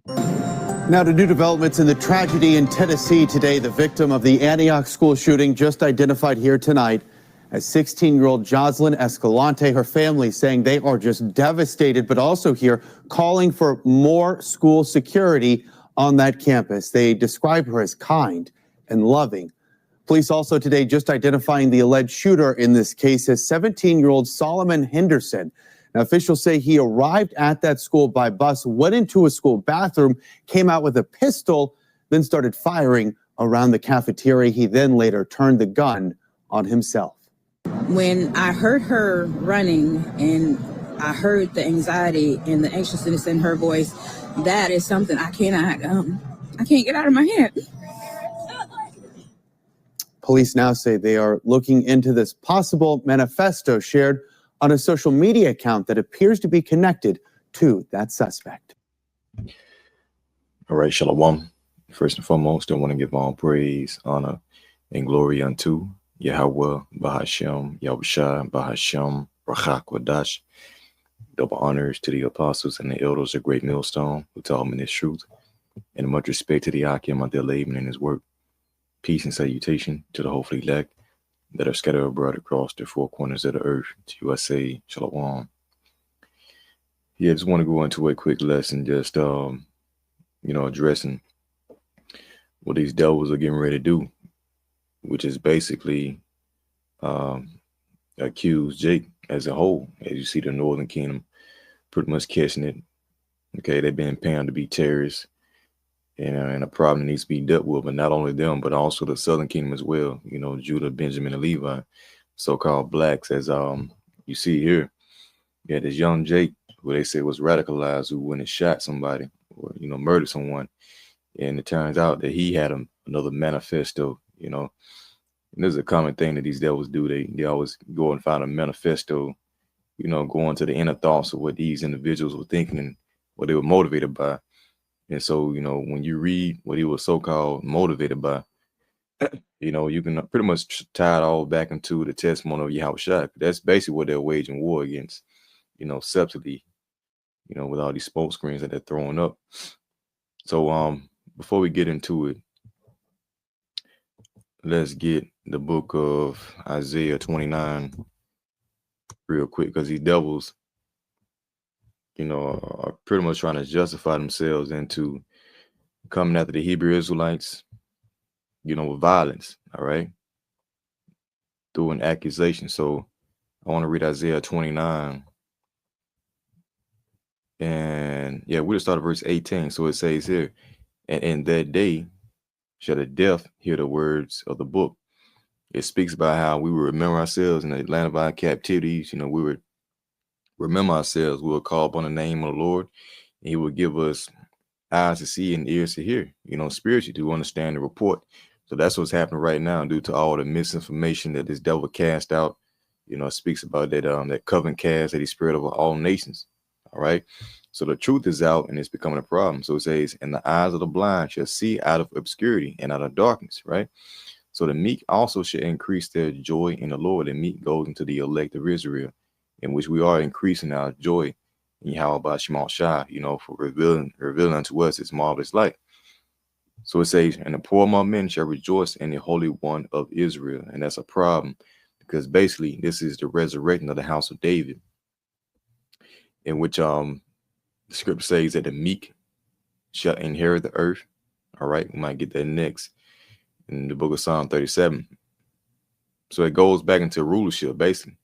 Now to new developments in the tragedy in Tennessee today. The victim of the Antioch school shooting just identified here tonight as 16-year-old Jocelyn Escalante. Her family saying they are just devastated, but also here calling for more school security on that campus. They describe her as kind and loving. Police also today just identifying the alleged shooter in this case as 17-year-old Solomon Henderson. Now, officials say he arrived at that school by bus, went into a school bathroom, came out with a pistol, then started firing around the cafeteria. He then later turned the gun on himself. When I heard her running and I heard the anxiety and the anxiousness in her voice, that is something I can't get out of my head. Police now say they are looking into this possible manifesto shared on a social media account that appears to be connected to that suspect. All right, Shalom. First and foremost, I want to give all praise, honor, and glory unto Yahweh, Bahashem, Yahushua, Bahashem, Rachak Wadash. Double honors to the apostles and the elders of Great Millstone who taught me this truth, and much respect to the Akim of their labor and his work. Peace and salutation to the hopefully elect that are scattered abroad across the four corners of the earth. To USA, Shalom. Yeah, I just want to go into a quick lesson, just addressing what these devils are getting ready to do, which is basically accuse Jake as a whole. As you see, the Northern Kingdom pretty much catching it. Okay, they've been panned to be terrorists, and a problem that needs to be dealt with, but not only them, but also the Southern Kingdom as well. You know, Judah, Benjamin, and Levi, so-called blacks, as you see here. Yeah, this young Jake, who they said was radicalized, who went and shot somebody or murdered someone, and it turns out that he had another manifesto. And this is a common thing that these devils do. They always go and find a manifesto, going to the inner thoughts of what these individuals were thinking and what they were motivated by. And so, when you read what he was so-called motivated by, you can pretty much tie it all back into the testimony of Yahushua. That's basically what they're waging war against, subtly, with all these smoke screens that they're throwing up. So before we get into it, let's get the book of Isaiah 29 real quick, because these devils, are pretty much trying to justify themselves into coming after the Hebrew Israelites, with violence, all right, through an accusation. So I want to read Isaiah 29. And yeah, we'll start at verse 18. So it says here, and in that day shall the deaf hear the words of the book. It speaks about how we will remember ourselves in the land of our captivities. We would remember ourselves. We will call upon the name of the Lord, and he will give us eyes to see and ears to hear, spiritually to understand the report. So that's what's happening right now due to all the misinformation that this devil cast out. It speaks about that covenant cast that he spread over all nations. All right. So the truth is out and it's becoming a problem. So it says, and the eyes of the blind shall see out of obscurity and out of darkness. Right. So the meek also shall increase their joy in the Lord. And meek goes into the elect of Israel, in which we are increasing our joy in Yahweh Shema Shai, for revealing unto us his marvelous light. So it says, and the poor among men shall rejoice in the Holy One of Israel. And that's a problem, because basically this is the resurrection of the house of David, in which the scripture says that the meek shall inherit the earth. All right, we might get that next in the book of Psalm 37. So it goes back into rulership, basically.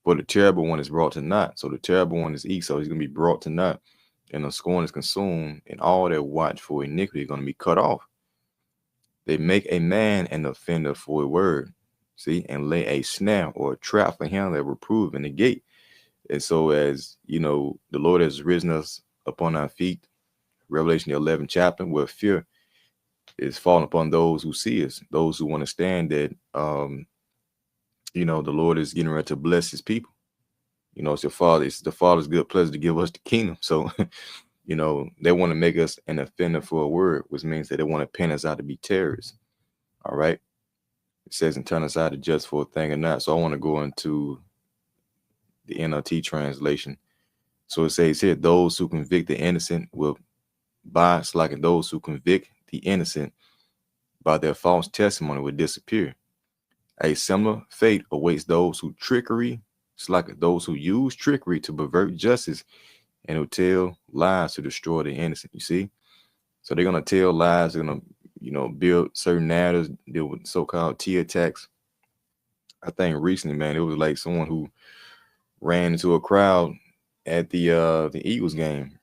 For the terrible one is brought to naught. So the terrible one is Esau. He's going to be brought to naught. And the scorn is consumed, and all that watch for iniquity are going to be cut off. They make a man an offender for a word, see, and lay a snare or a trap for him that reprove in the gate. And so as, the Lord has risen us upon our feet, Revelation the 11th chapter, where fear is falling upon those who see us, those who understand that, the Lord is getting ready to bless his people. It's the Father's good pleasure to give us the kingdom. So, they want to make us an offender for a word, which means that they want to pin us out to be terrorists. All right. It says, and turn us out to just for a thing or not. So I want to go into the NLT translation. So it says here, those who convict the innocent will by it's like those who convict the innocent by their false testimony will disappear. A similar fate awaits those who those who use trickery to pervert justice and who tell lies to destroy the innocent. You see? So they're gonna tell lies, they're gonna, build certain narratives, deal with so-called T attacks. I think recently, man, it was like someone who ran into a crowd at the Eagles game,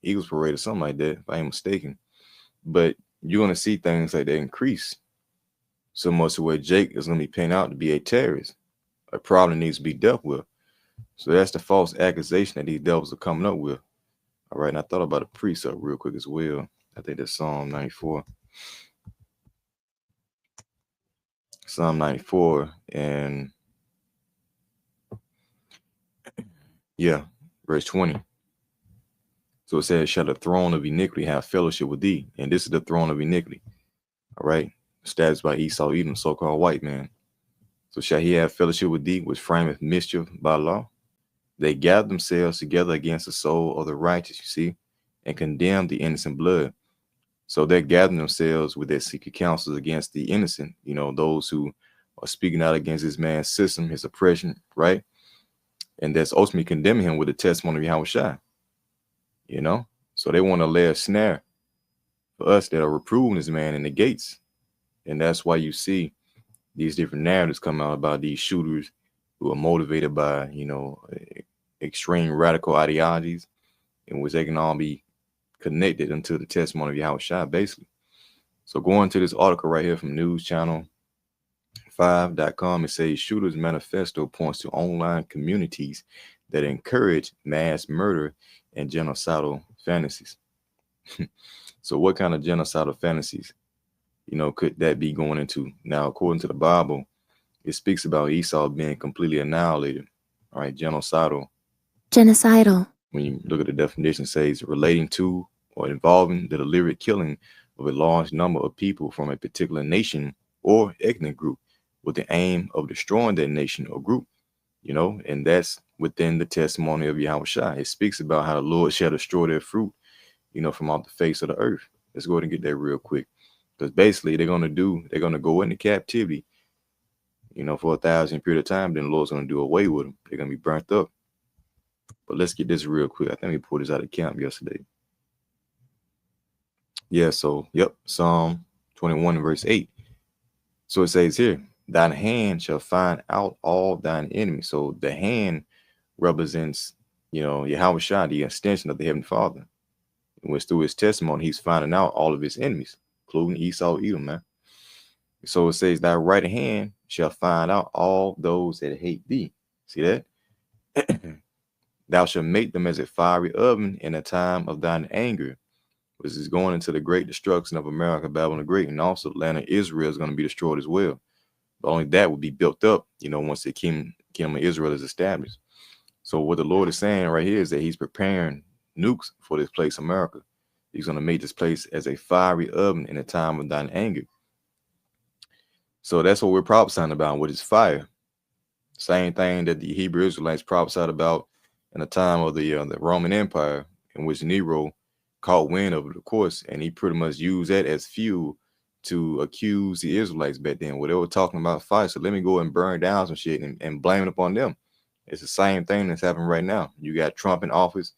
Eagles parade or something like that, if I ain't mistaken. But you're gonna see things like that increase so much to where Jake is gonna be pinned out to be a terrorist. A problem needs to be dealt with. So that's the false accusation that these devils are coming up with. All right, and I thought about a precept real quick as well. I think that's Psalm 94. Psalm 94 and verse 20. So it says, shall the throne of iniquity have fellowship with thee? And this is the throne of iniquity. All right. Established by Esau, Edom, so-called white man. So shall he have fellowship with thee, which frameth mischief by law? They gather themselves together against the soul of the righteous, you see, and condemn the innocent blood. So they're gathering themselves with their secret counsels against the innocent, those who are speaking out against this man's system, his oppression, right? And that's ultimately condemning him with the testimony of Yahushua. So they want to lay a snare for us that are reproving this man in the gates. And that's why you see these different narratives come out about these shooters who are motivated by, extreme radical ideologies in which they can all be connected unto the testimony of Yahushua, basically. So going to this article right here from newschannel5.com, it says Shooters Manifesto points to online communities that encourage mass murder and genocidal fantasies. So what kind of genocidal fantasies, could that be going into? Now, according to the Bible, it speaks about Esau being completely annihilated. All right, genocidal. When you look at the definition, it says relating to or involving the deliberate killing of a large number of people from a particular nation or ethnic group with the aim of destroying that nation or group, and that's within the testimony of Yahushua. It speaks about how the Lord shall destroy their fruit, from off the face of the earth. Let's go ahead and get that real quick. Because basically they're going to go into captivity, for 1,000 period of time. Then the Lord's going to do away with them. They're going to be burnt up. But let's get this real quick. I think we pulled this out of camp yesterday. Psalm 21 verse 8. So it says here, thine hand shall find out all thine enemies. So the hand represents, Yahushua, the extension of the Heavenly Father. In which through his testimony, he's finding out all of his enemies, including Esau, Edom, man. So it says, thy right hand shall find out all those that hate thee. See that? Thou shalt make them as a fiery oven in a time of thine anger, which is going into the great destruction of America, Babylon the Great, and also the land of Israel is going to be destroyed as well. But only that will be built up, once the kingdom of Israel is established. So what the Lord is saying right here is that he's preparing nukes for this place, America. He's going to make this place as a fiery oven in a time of thine anger. So that's what we're prophesying about, what is fire. Same thing that the Hebrew Israelites prophesied about in the time of the Roman Empire, in which Nero caught wind of it, of course, and he pretty much used that as fuel to accuse the Israelites back then. Where they were talking about fire, so let me go and burn down some shit and blame it upon them. It's the same thing that's happening right now. You got Trump in office,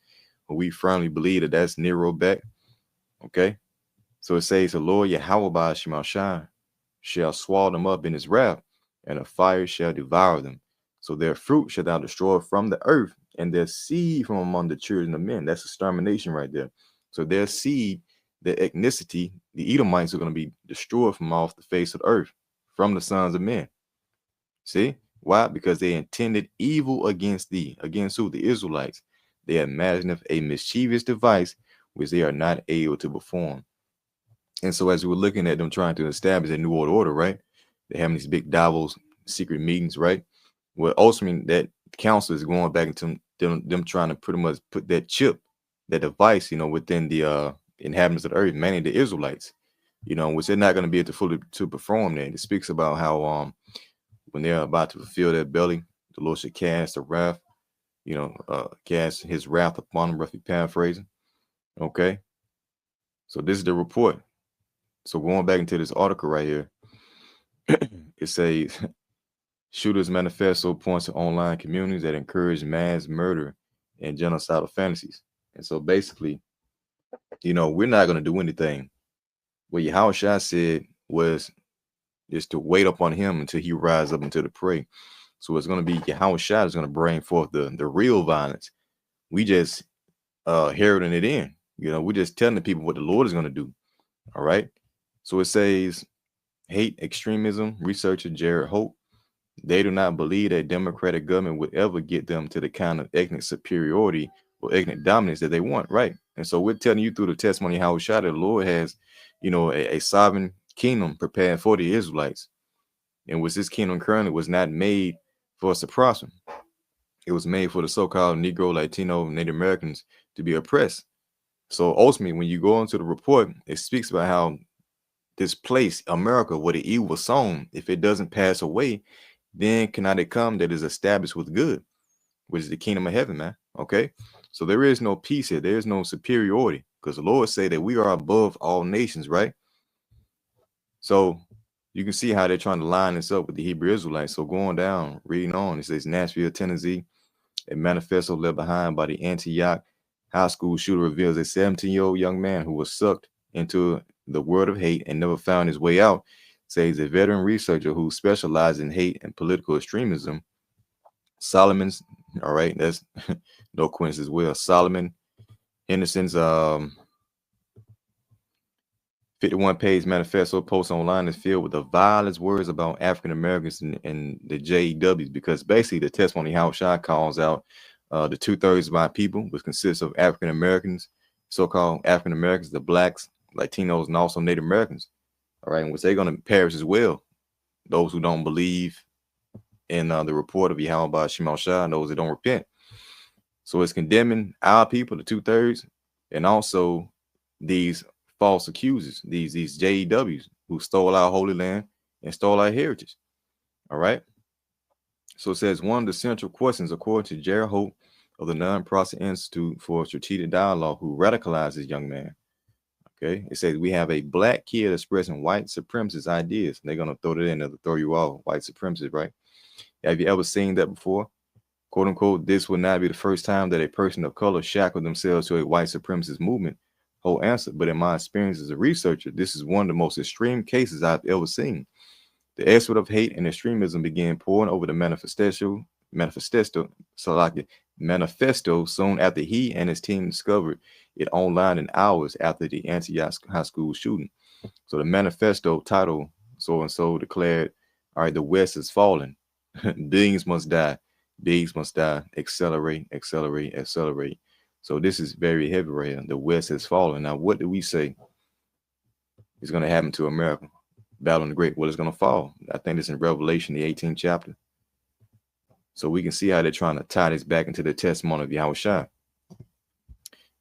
but we firmly believe that that's Nero back. Okay, so it says the Lord Yahweh Shemashah shall swallow them up in his wrath, and a fire shall devour them. So their fruit shall thou destroy from the earth, and their seed from among the children of men. That's extermination right there. So their seed, their ethnicity, the Edomites are going to be destroyed from off the face of the earth, from the sons of men. See? Why? Because they intended evil against thee. Against who? The Israelites. They imagined a mischievous device which they are not able to perform. And so as we were looking at them trying to establish a new world order, right? They're having these big Davos secret meetings, right? Well, ultimately that council is going back into them trying to pretty much put that chip, that device, within the inhabitants of the earth, mainly the Israelites, which they're not going to be able to fully to perform that. It speaks about how when they're about to fulfill their belly, the Lord should cast a wrath, cast his wrath upon them, roughly paraphrasing. Okay. So this is the report. So going back into this article right here, it says shooters manifesto points to online communities that encourage mass murder and genocidal fantasies. And so basically, we're not going to do anything. What Yahushua said was is to wait upon him until he rise up into the prey. So it's going to be Yahushua is going to bring forth the real violence. We just heralding it in. We're just telling the people what the Lord is going to do. All right. So it says hate extremism researcher Jared Hope. They do not believe that democratic government would ever get them to the kind of ethnic superiority or ethnic dominance that they want. Right. And so we're telling you through the testimony how shot the Lord has, a sovereign kingdom prepared for the Israelites. And was this kingdom currently was not made for us to prosper. It was made for the so-called Negro, Latino, Native Americans to be oppressed. So ultimately, when you go into the report, it speaks about how this place, America, where the evil was sown, if it doesn't pass away, then cannot it come that is established with good, which is the kingdom of heaven, man. Okay. So there is no peace here. There is no superiority because the Lord say that we are above all nations, right? So you can see how they're trying to line this up with the Hebrew Israelites. So going down, reading on, it says Nashville, Tennessee, a manifesto left behind by the Antioch high school shooter reveals a 17-year-old young man who was sucked into the world of hate and never found his way out, says a veteran researcher who specializes in hate and political extremism. Solomon's, all right, that's no coincidence as well. Solomon Henderson's 51-page manifesto post online is filled with the vilest words about African Americans and the JEWs, because basically the testimony how Shai calls out the 2/3 of my people, which consists of African Americans, so-called African Americans, the blacks, Latinos, and also Native Americans. All right, and which they're going to perish as well. Those who don't believe in the report of Yahweh Shema Shai, and those that don't repent. So it's condemning our people, the 2/3, and also these false accusers, these JEWs who stole our holy land and stole our heritage. All right. So it says one of the central questions, according to Jared Hope of the Non-Profit Institute for Strategic Dialogue, who radicalized this young man. Okay. It says we have a black kid expressing white supremacist ideas. And they're going to throw it in there to throw you off, white supremacist, right? Have you ever seen that before? Quote unquote, this will not be the first time that a person of color shackled themselves to a white supremacist movement. Whole answer. But in my experience as a researcher, this is one of the most extreme cases I've ever seen. The expert of hate and extremism began pouring over the manifesto soon after he and his team discovered it online in hours after the Antioch high school shooting. So the manifesto title so-and-so declared, all right, the West is falling. Beings must die. Beings must die. Accelerate, accelerate, accelerate. So this is very heavy right here. The West has fallen. Now, what do we say is going to happen to America? Babylon the Great. Well, it's going to fall. I think it's in Revelation, the 18th chapter. So we can see how they're trying to tie this back into the testimony of Yahushua.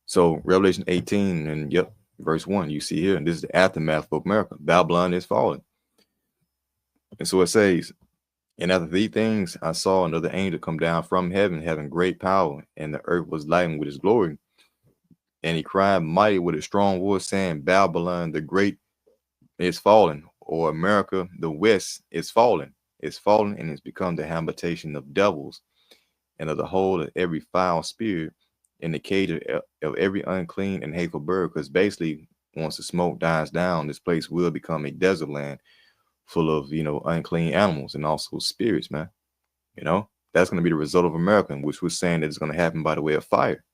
So Revelation 18 and verse 1, you see here, and this is the aftermath of America. Babylon is falling. And so it says, and after these things, I saw another angel come down from heaven, having great power, and the earth was lightened with his glory. And he cried mighty with a strong voice, saying, Babylon the Great is fallen, or America, the West, is fallen. It's fallen, and it's become the habitation of devils, and of the whole of every foul spirit, in the cage of every unclean and hateful bird. Because basically, once the smoke dies down, this place will become a desert land full of, unclean animals and also spirits, man. That's going to be the result of America, which we're saying that it's going to happen by the way of fire.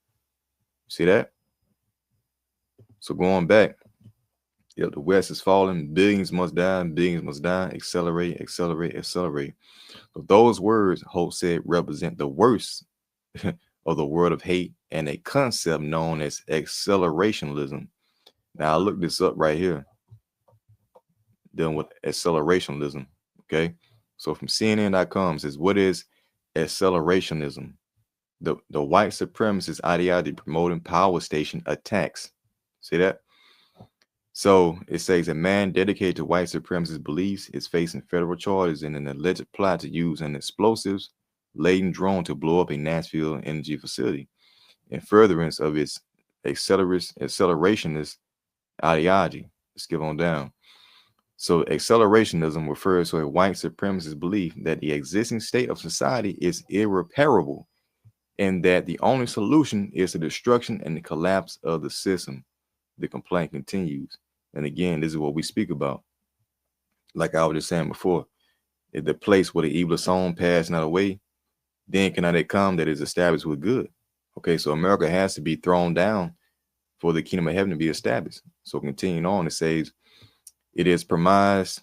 See that? So going back, the West is falling. Billions must die. Billions must die. Accelerate, accelerate, accelerate. So those words, Hope said, represent the worst of the world of hate and a concept known as accelerationism. Now, I looked this up right here, dealing with accelerationism. Okay. So from CNN.com says, what is accelerationism? The white supremacist ideology promoting power station attacks. See that? So it says a man dedicated to white supremacist beliefs is facing federal charges in an alleged plot to use an explosives laden drone to blow up a Nashville energy facility in furtherance of its accelerationist ideology. Let's get on down. So accelerationism refers to a white supremacist belief that the existing state of society is irreparable and that the only solution is the destruction and the collapse of the system. The complaint continues. And again, this is what we speak about. Like I was just saying before, if the place where the evil is sown pass not away, then cannot it come that is established with good? Okay, so America has to be thrown down for the kingdom of heaven to be established. So continuing on, it says, it is premised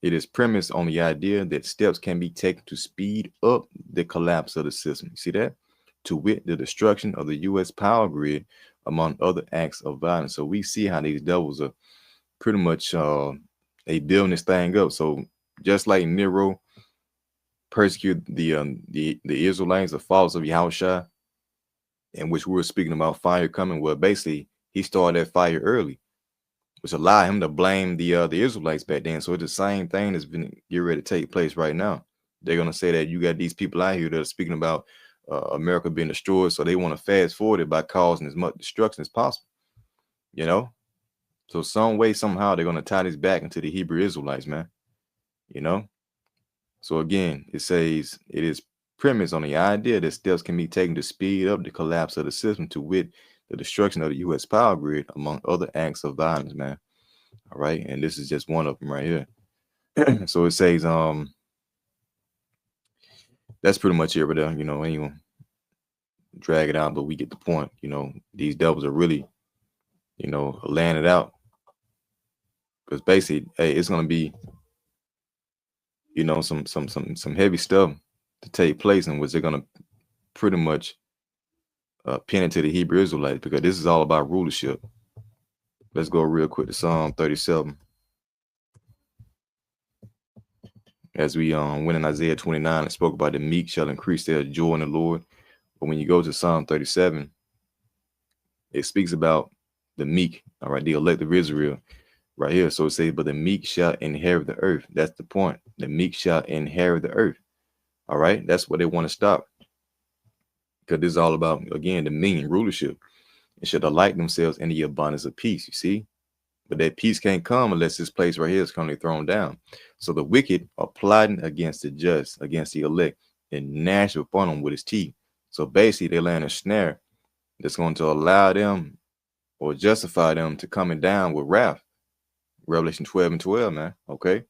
on the idea that steps can be taken to speed up the collapse of the system. You see that? To wit, the destruction of the U.S. power grid, among other acts of violence. So we see how these devils are pretty much they building this thing up. So just like Nero persecuted the Israelites, the followers of Yahushua, in which we were speaking about fire coming, well, basically he started that fire early, which allowed him to blame the Israelites back then. So it's the same thing that's been getting ready to take place right now. They're going to say that you got these people out here that are speaking about America being destroyed, so they want to fast forward it by causing as much destruction as possible, you know? So some way, somehow, they're going to tie this back into the Hebrew Israelites, man, you know? So again, it says it is premised on the idea that steps can be taken to speed up the collapse of the system, to wit, the destruction of the U.S. power grid, among other acts of violence, man. All right, and this is just one of them right here. So it says, that's pretty much it right there. You know, anyone drag it out, but we get the point. You know, these devils are really, you know, laying it out, because basically, hey, it's gonna be, you know, some heavy stuff to take place, in which they're gonna pretty much pin it to the Hebrew Israelites, because this is all about rulership. Let's go real quick to Psalm 37. As we went in Isaiah 29 and spoke about the meek shall increase their joy in the Lord. But when you go to Psalm 37, it speaks about the meek, all right, the elect of Israel right here. So it says, but the meek shall inherit the earth. That's the point. The meek shall inherit the earth. All right, that's what they want to stop. Because this is all about, again, the mean rulership. And shall delight themselves in the abundance of peace, you see? But that peace can't come unless this place right here is currently thrown down. So the wicked are plotting against the just, against the elect, and gnash upon them with his teeth. So basically, they land a snare that's going to allow them or justify them to coming down with wrath. Revelation 12:12, man. Okay,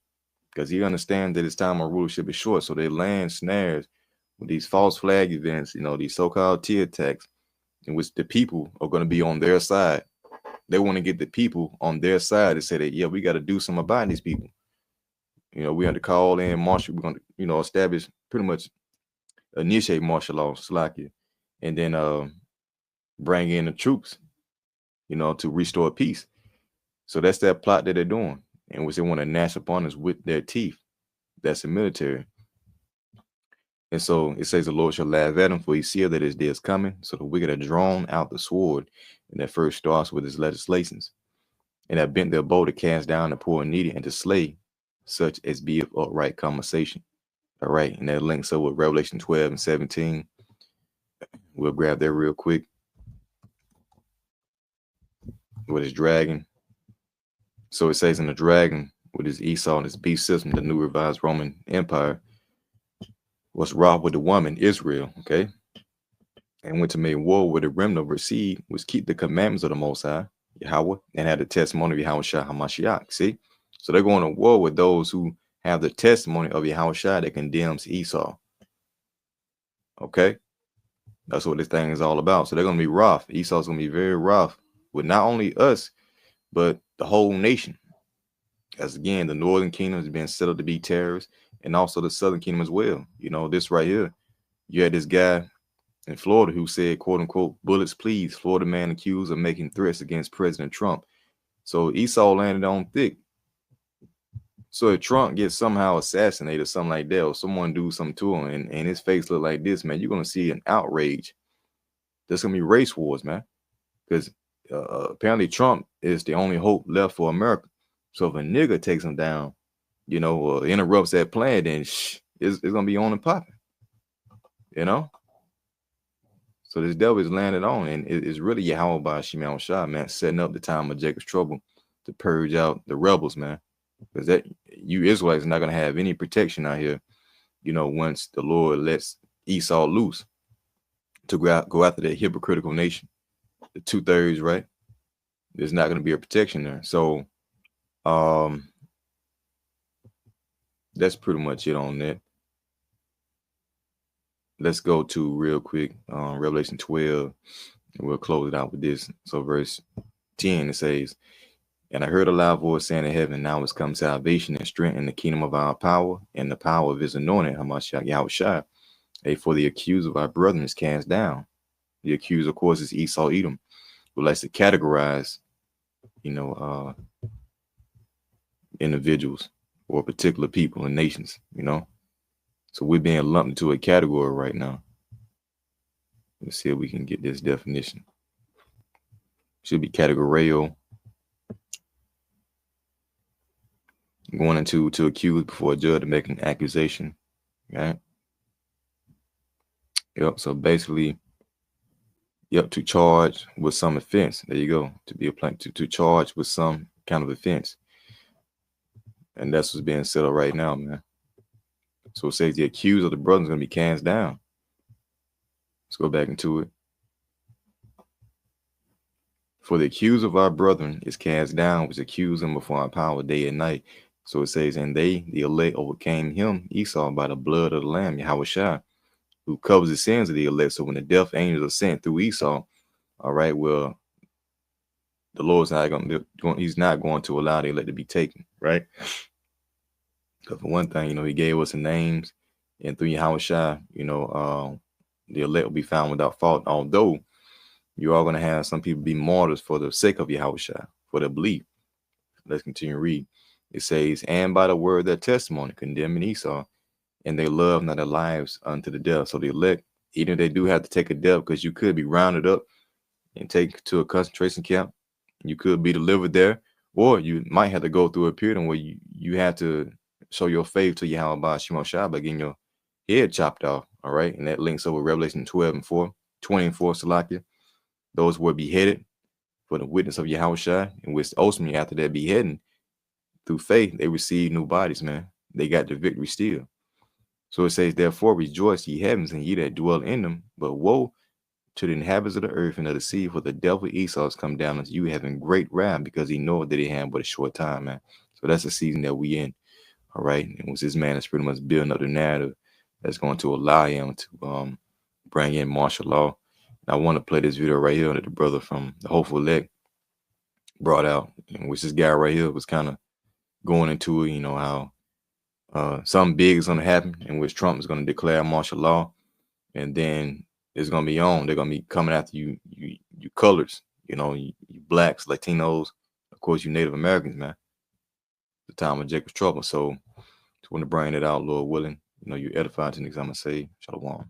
because you understand that his time of rulership is short. So they land snares with these false flag events, you know, these so-called T attacks, in which the people are going to be on their side. They want to get the people on their side to say that, yeah, we got to do something about these people. You know, we have to call in martial. We're going to, you know, establish, pretty much initiate martial law, Slovakia, and then bring in the troops, you know, to restore peace. So that's that plot that they're doing, in which they want to gnash upon us with their teeth. That's the military. And so it says the Lord shall laugh at him, for he seeth that his day is coming. So the wicked are drawn out the sword, and that first starts with his legislations, and have bent their bow to cast down the poor and needy, and to slay such as be of upright conversation. All right, and that links up with Revelation 12:17. We'll grab that real quick. With his dragon. So it says in the dragon, with his Esau and his beast system, the new revised Roman Empire was wrought with the woman, Israel, okay? And went to make war with the remnant of her seed, which keep the commandments of the Most High, Yahweh, and had the testimony of Yahushua HaMashiach, see? So they're going to war with those who have the testimony of Yahushua that condemns Esau, okay? That's what this thing is all about. So they're going to be rough. Esau's going to be very rough with not only us, but the whole nation. As again, the northern kingdom has been set up to be terrorists, and also the southern kingdom as well. You know, this right here, you had this guy in Florida who said, quote unquote, bullets please, Florida man accused of making threats against President Trump. So Esau landed on thick. So if Trump gets somehow assassinated or something like that, or someone do something to him and his face look like this, man, you're going to see an outrage. There's going to be race wars, man, because apparently Trump is the only hope left for America. So if a nigga takes him down, you know, or interrupts that plan, then it's going to be on and popping, you know? So this devil is landed on, and it's really Yahweh by Shimon Shah, man, setting up the time of Jacob's trouble to purge out the rebels, man. Because that you Israelites are not gonna have any protection out here, once the Lord lets Esau loose to go after that hypocritical nation, the 2/3, right? There's not gonna be a protection there. So that's pretty much it on that. Let's go to real quick Revelation 12, and we'll close it out with this. So verse 10, it says, "And I heard a loud voice saying in heaven, now is come salvation and strength in the kingdom of our power and the power of his anointed, Hamashiach Yahushua. For the accuser of our brethren is cast down." The accuser, of course, is Esau Edom, who likes to categorize, individuals or particular people and nations, So we're being lumped into a category right now. Let's see if we can get this definition. Should be categorial. Going into to accuse before a judge to make an accusation. Right? Yep. So basically, to charge with some offense. There you go. To be a to charge with some kind of offense. And that's what's being set up right now, man. So it says the accused of the brother is going to be cast down. Let's go back into it. For the accuser of our brethren is cast down, which accuse him before our power day and night. So it says, and they, the elect, overcame him, Esau, by the blood of the Lamb, Yahushua, who covers the sins of the elect. So when the death angels are sent through Esau, all right, well, the Lord's not he's not going to allow the elect to be taken, right? Because for one thing, he gave us the names, and through Yahushua, the elect will be found without fault. Although you are going to have some people be martyrs for the sake of Yahushua, for their belief. Let's continue to read. It says, and by the word of their testimony, condemning Esau, and they love not their lives unto the death. So the elect, even if they do have to take a death, because you could be rounded up and taken to a concentration camp, you could be delivered there, or you might have to go through a period where you have to show your faith to Yahweh by Shimon Shah by getting your head chopped off. All right. And that links over Revelation 20 and 4, Salakia. Those were beheaded for the witness of Yahushua, in which ultimately after that beheading, through faith, they received new bodies, man. They got the victory still. So it says, therefore rejoice, ye heavens, and ye that dwell in them. But woe to the inhabitants of the earth and of the sea, for the devil Esau has come down unto you, having great wrath, because he knoweth that he had but a short time, man. So that's the season that we in. All right. And once this man is pretty much building up the narrative that's going to allow him to bring in martial law. And I want to play this video right here that the brother from the Hopeful Elect brought out, in which this guy right here was kind of going into it, how something big is going to happen, in which Trump is going to declare martial law. And then it's going to be on. They're going to be coming after you colors, you blacks, Latinos, of course, you Native Americans, man. The time of Jacob's trouble. So just want to bring it out, Lord willing. You edified to the next I'm going to say, Shalom.